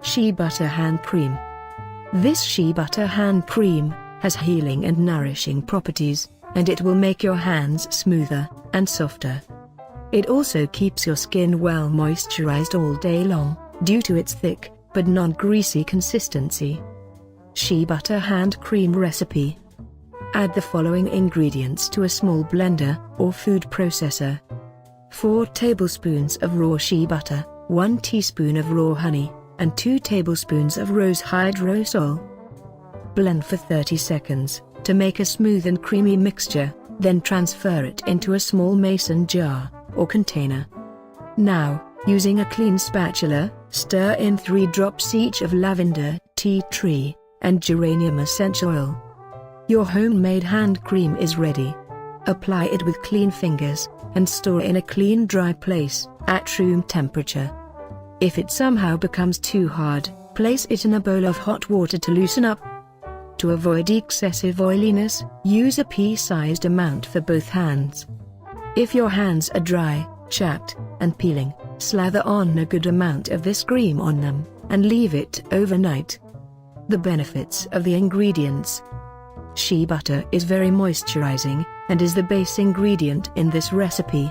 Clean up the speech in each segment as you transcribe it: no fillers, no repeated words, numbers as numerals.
Shea Butter Hand Cream. This Shea Butter Hand Cream has healing and nourishing properties, and it will make your hands smoother and softer. It also keeps your skin well moisturized all day long, due to its thick, but non-greasy consistency. Shea Butter Hand Cream Recipe. Add the following ingredients to a small blender or food processor. 4 tablespoons of raw shea butter, 1 teaspoon of raw honey, and 2 tablespoons of rose hydrosol. Blend for 30 seconds, to make a smooth and creamy mixture, then transfer it into a small mason jar, or container. Now, using a clean spatula, stir in 3 drops each of lavender, tea tree, and geranium essential oil. Your homemade hand cream is ready. Apply it with clean fingers, and store in a clean dry place, at room temperature. If it somehow becomes too hard, place it in a bowl of hot water to loosen up. To avoid excessive oiliness, use a pea-sized amount for both hands. If your hands are dry, chapped, and peeling, slather on a good amount of this cream on them, and leave it overnight. The benefits of the ingredients. Shea butter is very moisturizing, and is the base ingredient in this recipe.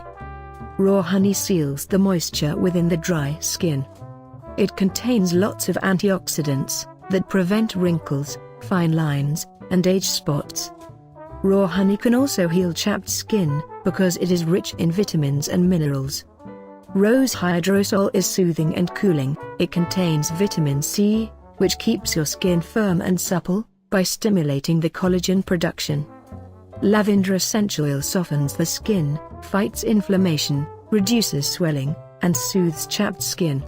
Raw honey seals the moisture within the dry skin. It contains lots of antioxidants that prevent wrinkles, fine lines, and age spots. Raw honey can also heal chapped skin, because it is rich in vitamins and minerals. Rose hydrosol is soothing and cooling. It contains vitamin C, which keeps your skin firm and supple, by stimulating the collagen production. Lavender essential oil softens the skin, fights inflammation, reduces swelling, and soothes chapped skin.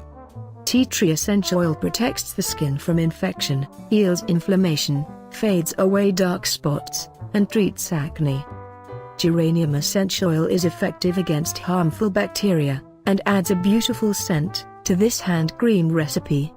Tea tree essential oil protects the skin from infection, heals inflammation, fades away dark spots, and treats acne. Geranium essential oil is effective against harmful bacteria, and adds a beautiful scent to this hand cream recipe.